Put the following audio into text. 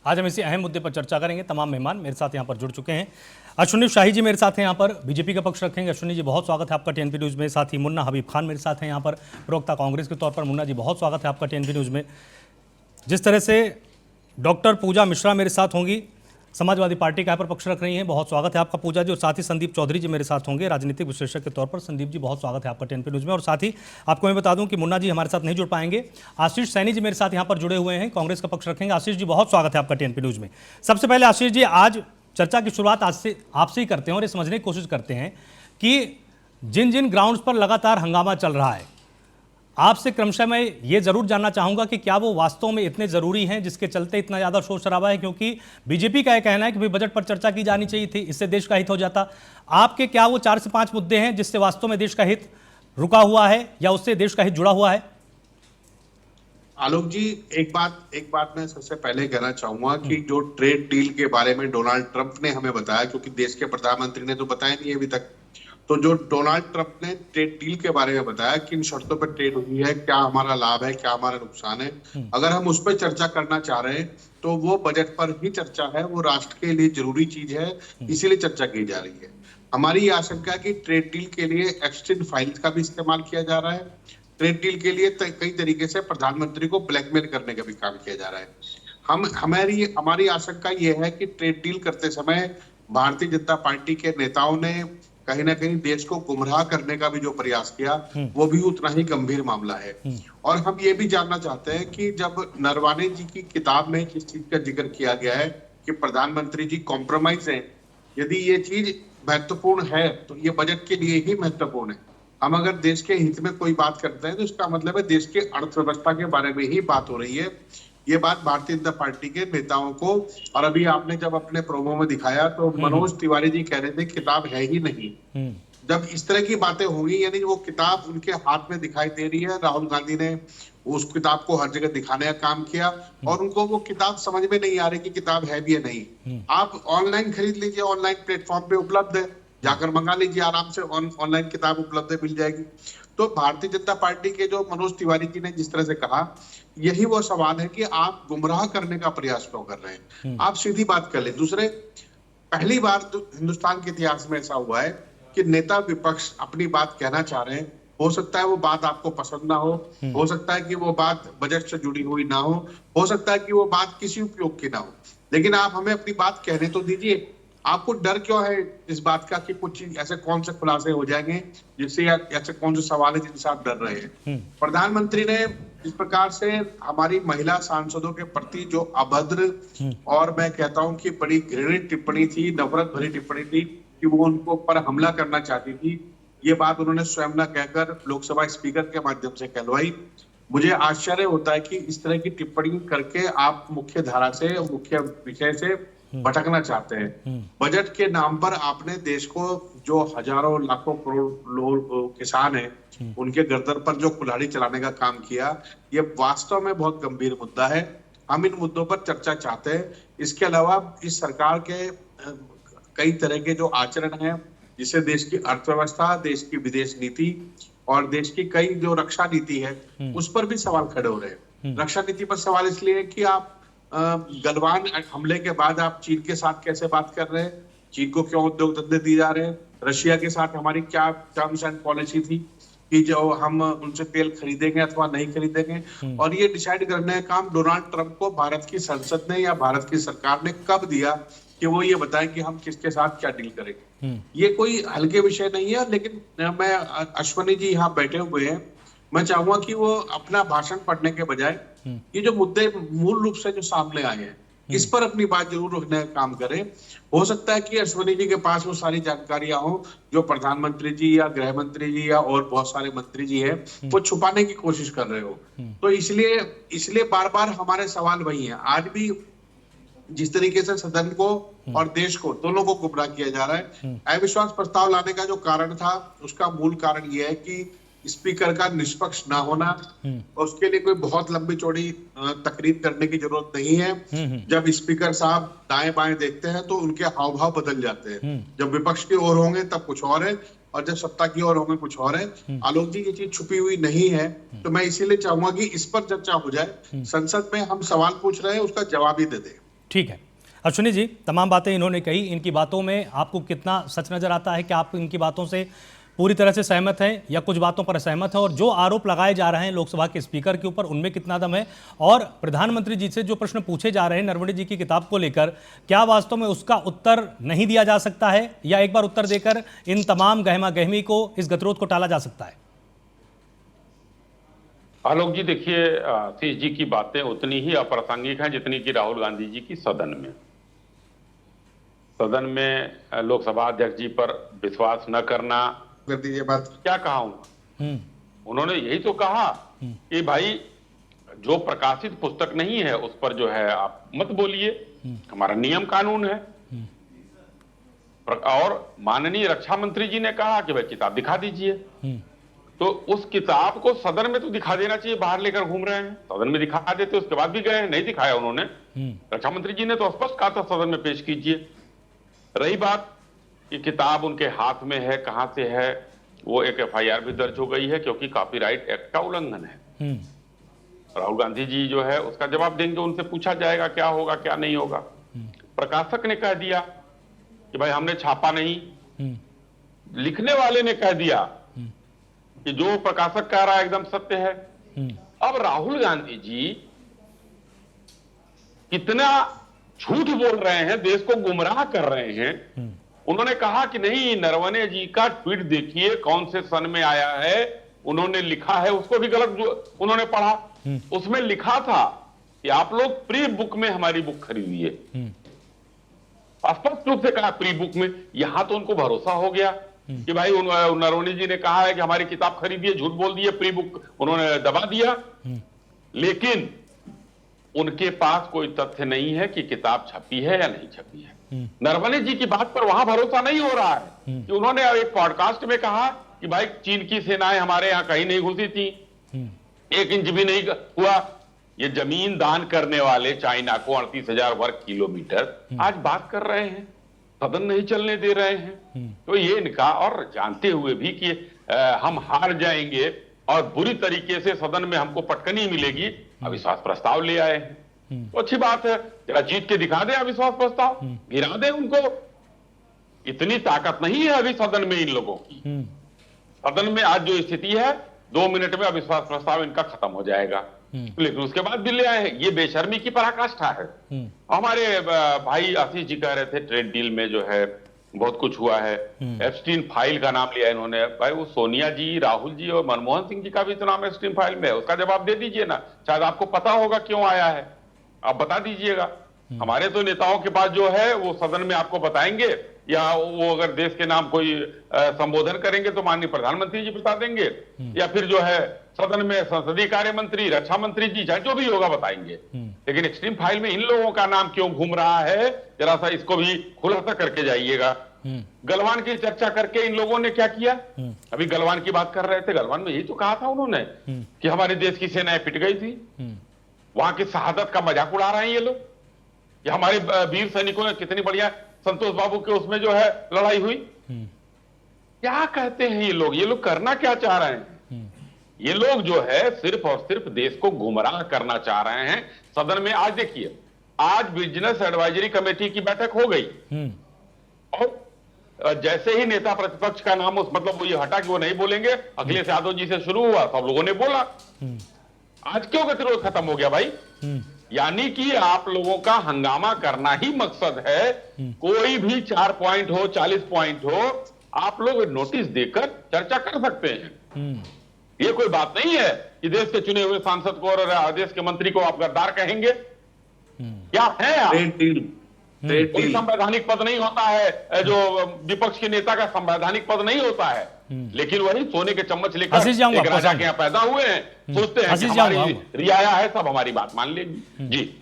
आज हम इसी अहम मुद्दे पर चर्चा करेंगे। तमाम मेहमान मेरे साथ यहाँ पर जुड़ चुके हैं। अश्विनी शाही जी मेरे साथ हैं यहाँ पर, बीजेपी का पक्ष रखेंगे। अश्विनी जी बहुत स्वागत है आपका टीएनपी न्यूज़ में। साथ ही मुन्ना हबीब खान मेरे साथ हैं यहाँ पर, प्रवक्ता कांग्रेस के तौर पर। मुन्ना जी बहुत स्वागत है आपका टीएनपी न्यूज़ में। जिस तरह से डॉक्टर पूजा मिश्रा मेरे साथ होंगी, समाजवादी पार्टी का यहाँ पर पक्ष रख रही हैं, बहुत स्वागत है आपका पूजा जी। और साथ ही संदीप चौधरी जी मेरे साथ होंगे, राजनीतिक विश्लेषक के तौर पर। संदीप जी बहुत स्वागत है आपका टीएनपी न्यूज़ में। और साथ ही आपको मैं बता दूं कि मुन्ना जी हमारे साथ नहीं जुड़ पाएंगे, आशीष सैनी जी मेरे साथ यहाँ पर जुड़े हुए हैं, कांग्रेस का पक्ष रखेंगे। आशीष जी बहुत स्वागत है आपका टीएनपी न्यूज़ में। सबसे पहले आशीष जी, आज चर्चा की शुरुआत आज से आपसे ही करते हैं और ये समझने की कोशिश करते हैं कि जिन जिन ग्राउंड्स पर लगातार हंगामा चल रहा है, आपसे क्रमशः मैं ये जरूर जानना चाहूंगा कि क्या वो वास्तव में इतने जरूरी हैं जिसके चलते इतना ज्यादा शोर शराबा है? क्योंकि बीजेपी का यह कहना है कि भाई बजट पर चर्चा की जानी चाहिए थी, इससे देश का हित हो जाता। आपके क्या वो 4 से 5 मुद्दे हैं जिससे वास्तव में देश का हित रुका हुआ है या उससे देश का हित जुड़ा हुआ है? आलोक जी, एक बात मैं सबसे पहले कहना चाहूंगा कि जो ट्रेड डील के बारे में डोनाल्ड ट्रंप ने हमें बताया, क्योंकि देश के प्रधानमंत्री ने तो बताया नहीं अभी तक, तो जो डोनाल्ड ट्रंप ने ट्रेड डील के बारे में बताया, किन शर्तों पर ट्रेड हुई है, क्या हमारा लाभ है, क्या हमारा नुकसान है, अगर हम उस पर चर्चा करना चाह रहे हैं तो वो बजट पर ही चर्चा है, वो राष्ट्र के लिए जरूरी चीज है, इसीलिए चर्चा की जा रही है। हमारी ये आशंका है कि ट्रेड डील के लिए एक्सटेंड फाइल्स का भी इस्तेमाल किया जा रहा है, ट्रेड डील के लिए कई तरीके से प्रधानमंत्री को ब्लैकमेल करने का भी काम किया जा रहा है। हमारी आशंका ये है कि ट्रेड डील करते समय भारतीय जनता पार्टी के नेताओं ने कहीं ना कहीं देश को गुमराह करने का भी जो प्रयास किया, वो भी उतना ही गंभीर मामला है। और हम ये भी जानना चाहते हैं कि जब नरवाने जी की किताब में किस चीज का जिक्र किया गया है कि प्रधानमंत्री जी कॉम्प्रोमाइज है, यदि ये चीज महत्वपूर्ण है तो ये बजट के लिए ही महत्वपूर्ण है। हम अगर देश के हित में कोई बात करते हैं तो इसका मतलब है देश के अर्थव्यवस्था के बारे में ही बात हो रही है। ये बात भारतीय जनता पार्टी के नेताओं को, और अभी आपने जब अपने प्रोमो में दिखाया तो मनोज तिवारी जी कह रहे थे किताब है ही नहीं। जब इस तरह की बातें होंगी, यानी वो किताब उनके हाथ में दिखाई दे रही है, राहुल गांधी ने उस किताब को हर जगह दिखाने का काम किया और उनको वो किताब समझ में नहीं आ रही कि किताब है भी या नहीं। आप ऑनलाइन खरीद लीजिए, ऑनलाइन प्लेटफॉर्म पे उपलब्ध है, जाकर मंगा लीजिए, आराम से ऑनलाइन किताब उपलब्ध है, मिल जाएगी। तो भारतीय जनता पार्टी के जो मनोज तिवारी जी ने जिस तरह से कहा, यही वो सवाल है कि आप गुमराह करने का प्रयास क्यों कर रहे हैं? आप सीधी बात कर ले। दूसरे, पहली बार हिंदुस्तान के इतिहास में ऐसा हुआ है कि नेता विपक्ष अपनी बात कहना चाह रहे हैं, हो सकता है वो बात आपको पसंद ना हो सकता है कि वो बात बजट से जुड़ी हुई ना हो सकता है कि वो बात किसी उपयोग की ना हो, लेकिन आप हमें अपनी बात कहने तो दीजिए। आपको डर क्यों है इस बात का कि कुछ ऐसे कौन से खुलासे हो जाएंगे जिससे, ऐसे कौन से सवाल है जिनसे आप डर रहे हैं? प्रधानमंत्री ने इस प्रकार से हमारी महिला सांसदों के प्रति जो अभद्र और मैं कहता हूं कि बड़ी घृणित टिप्पणी थी, नफरत भरी टिप्पणी थी कि वो उनको पर हमला करना चाहती थी, ये बात उन्होंने स्वयं न कहकर लोकसभा स्पीकर के माध्यम से कहलवाई। मुझे आश्चर्य होता है कि इस तरह की टिप्पणी करके आप मुख्य धारा से, मुख्य विषय से भटकना चाहते हैं। बजट के नाम पर आपने देश को, जो हजारों लाखों करोड़ लोग किसान हैं, उनके गर्दन पर जो कुल्हाड़ी चलाने का काम किया, ये वास्तव में बहुत गंभीर मुद्दा है। हम इन मुद्दों पर चर्चा चाहते हैं। इसके अलावा इस सरकार के कई तरह के जो आचरण हैं, जिससे देश की अर्थव्यवस्था, देश की विदेश नीति और देश की कई जो रक्षा नीति है, उस पर भी सवाल खड़े हो रहे हैं। रक्षा नीति पर सवाल इसलिए है कि आप गलवान हमले के बाद आप चीन के साथ कैसे बात कर रहे हैं, चीन को क्यों उद्योग धंधे दिए जा रहे हैं, रशिया के साथ हमारी क्या टर्म्स एंड पॉलिसी थी कि जो हम उनसे तेल खरीदेंगे अथवा नहीं खरीदेंगे, और ये डिसाइड करने का काम डोनाल्ड ट्रंप को भारत की संसद ने या भारत की सरकार ने कब दिया कि वो ये बताएं कि हम किसके साथ क्या डील करेंगे। ये कोई हल्के विषय नहीं है। लेकिन मैं, अश्वनी जी यहाँ बैठे हुए हैं, मैं चाहूंगा कि वो अपना भाषण पढ़ने के बजाय ये जो मुद्दे मूल रूप से जो सामने आए हैं, इस पर अपनी बात जरूर रखने का काम करें। हो सकता है कि अश्वनी जी के पास वो सारी जानकारियां हो जो प्रधानमंत्री जी या गृह मंत्री जी या और बहुत सारे मंत्री जी हैं, वो छुपाने की कोशिश कर रहे हो। तो इसलिए बार बार हमारे सवाल वही हैं। आज भी जिस तरीके से सदन को और देश को, दोनों को गुमराह किया जा रहा है, अविश्वास प्रस्ताव लाने का जो कारण था, उसका मूल कारण यह है कि स्पीकर का निष्पक्ष ना होना, और उसके लिए कोई बहुत लंबी चौड़ी तकरीर करने की जरूरत नहीं है। जब स्पीकर साहब दाएं बाएं देखते हैं तो उनके हाव भाव बदल जाते हैं। जब विपक्ष की ओर होंगे तब कुछ और है, और जब सत्ता की ओर होंगे कुछ और है। आलोक जी, ये चीज छुपी हुई नहीं है, तो मैं इसीलिए चाहूंगा कि इस पर चर्चा हो जाए। संसद में हम सवाल पूछ रहे हैं, उसका जवाब ही दे दें। ठीक है। अश्विनी जी, तमाम बातें इन्होंने कही, इनकी बातों में आपको कितना सच नजर आता है? कि आप इनकी बातों से पूरी तरह से सहमत हैं या कुछ बातों पर असहमत हैं? और जो आरोप लगाए जा रहे हैं लोकसभा के स्पीकर के ऊपर, उनमें कितना दम है? और प्रधानमंत्री जी से जो प्रश्न पूछे जा रहे हैं नरवणे जी की किताब को लेकर, क्या वास्तव में उसका उत्तर नहीं दिया जा सकता है, या एक बार उत्तर देकर इन तमाम गहमा गहमी को, इस गतिरोध को टाला जा सकता है? आलोक जी, देखिए, आशीष जी की बातें उतनी ही अप्रासंगिक हैं जितनी कि राहुल गांधी जी की सदन में लोकसभा अध्यक्ष जी पर विश्वास न करना। कर दीजिए बात। क्या कहा उन्होंने यही तो कहा कि भाई जो प्रकाशित पुस्तक नहीं है उस पर जो है आप मत बोलिए, हमारा नियम कानून है। और माननीय रक्षा मंत्री जी ने कहा कि भाई किताब दिखा दीजिए, तो उस किताब को सदन में तो दिखा देना चाहिए, बाहर लेकर घूम रहे हैं, सदन में दिखा देते, उसके बाद भी गए, नहीं दिखाया उन्होंने। रक्षा मंत्री जी ने तो स्पष्ट कहा था सदन में पेश कीजिए। रही बात कि किताब उनके हाथ में है, कहां से है, वो एक एफआईआर भी दर्ज हो गई है क्योंकि कॉपीराइट एक्ट का उल्लंघन है। राहुल गांधी जी जो है उसका जवाब देंगे, उनसे पूछा जाएगा क्या होगा क्या नहीं होगा। प्रकाशक ने कह दिया कि भाई हमने छापा नहीं, लिखने वाले ने कह दिया कि जो प्रकाशक कह रहा है एकदम सत्य है। अब राहुल गांधी जी कितना झूठ बोल रहे हैं, देश को गुमराह कर रहे हैं। उन्होंने कहा कि नहीं, नरवणे जी का ट्वीट देखिए कौन से सन में आया है, उन्होंने लिखा है, उसको भी गलत उन्होंने पढ़ा। उसमें लिखा था कि आप लोग प्री बुक में हमारी बुक खरीदिए, स्पष्ट रूप से कहा प्री बुक में। यहां तो उनको भरोसा हो गया कि भाई नरवणे जी ने कहा है कि हमारी किताब खरीदिए, झूठ बोल दिए, प्री बुक उन्होंने दबा दिया। लेकिन उनके पास कोई तथ्य नहीं है कि किताब छपी है या नहीं छपी है। नरवणे जी की बात पर वहां भरोसा नहीं हो रहा है कि उन्होंने एक पॉडकास्ट में कहा कि भाई चीन की सेनाएं हमारे यहां कहीं नहीं घुसी थी, 1 इंच भी नहीं हुआ। ये जमीन दान करने वाले चाइना को 38,000 वर्ग किलोमीटर आज बात कर रहे हैं, सदन नहीं चलने दे रहे हैं। तो ये इनका, और जानते हुए भी कि हम हार जाएंगे और बुरी तरीके से सदन में हमको पटकनी मिलेगी, अविश्वास प्रस्ताव ले आए हैं। तो अच्छी बात है, जरा जीत के दिखा दें अविश्वास प्रस्ताव, गिरा दें उनको। इतनी ताकत नहीं है अभी सदन में इन लोगों की। सदन में आज जो स्थिति है, 2 मिनट में अविश्वास प्रस्ताव इनका खत्म हो जाएगा, लेकिन उसके बाद भी ले आए हैं। ये बेशर्मी की पराकाष्ठा है। हमारे भाई आशीष जी कह रहे थे ट्रेड डील में जो है बहुत कुछ हुआ है। एप्स्टीन फाइल का नाम लिया इन्होंने। भाई वो सोनिया जी, राहुल जी और मनमोहन सिंह जी का भी तो नाम एप्स्टीन फाइल में है, उसका जवाब दे दीजिए ना। शायद आपको पता होगा क्यों आया है, आप बता दीजिएगा। हमारे तो नेताओं के पास जो है वो सदन में आपको बताएंगे, या वो अगर देश के नाम कोई संबोधन करेंगे तो माननीय प्रधानमंत्री जी बता देंगे, या फिर जो है सदन में संसदीय कार्य मंत्री, रक्षा मंत्री जी, चाहे जो भी होगा बताएंगे। लेकिन एक्सट्रीम फाइल में इन लोगों का नाम क्यों घूम रहा है, जरा सा इसको भी खुलासा करके जाइएगा। गलवान की चर्चा करके इन लोगों ने क्या किया? अभी गलवान की बात कर रहे थे, गलवान में यही तो कहा था उन्होंने कि हमारे देश की सेनाएं पिट गई थी, वहां की शहादत का मजाक उड़ा रहे हैं ये लोग। ये हमारे वीर सैनिकों ने कितनी बढ़िया, संतोष बाबू के उसमें जो है लड़ाई हुई। क्या कहते हैं ये लोग? ये लोग करना क्या चाह रहे हैं? ये लोग जो है सिर्फ और सिर्फ देश को गुमराह करना चाह रहे हैं। सदन में आज देखिए, आज बिजनेस एडवाइजरी कमेटी की बैठक हो गई, और जैसे ही नेता प्रतिपक्ष का नाम मतलब वो ये हटा कि वो नहीं बोलेंगे, अखिलेश यादव जी से शुरू हुआ, सब लोगों ने बोला। आज क्यों गतिरोध खत्म हो गया भाई? यानी कि आप लोगों का हंगामा करना ही मकसद है। कोई भी 4 पॉइंट हो, 40 पॉइंट हो, आप लोग नोटिस देकर चर्चा कर सकते हैं। ये कोई बात नहीं है कि देश के चुने हुए सांसद को और देश के मंत्री को आप गद्दार कहेंगे। क्या है आप? कोई संवैधानिक पद नहीं होता है, जो विपक्ष के नेता का संवैधानिक पद नहीं होता है। लेकिन वही सोने के चम्मच लेकर एक राजा के यहाँ पैदा हुए हैं, सोचते हैं कि हमारी रियाया है, सब हमारी बात मान लेंगी। जी।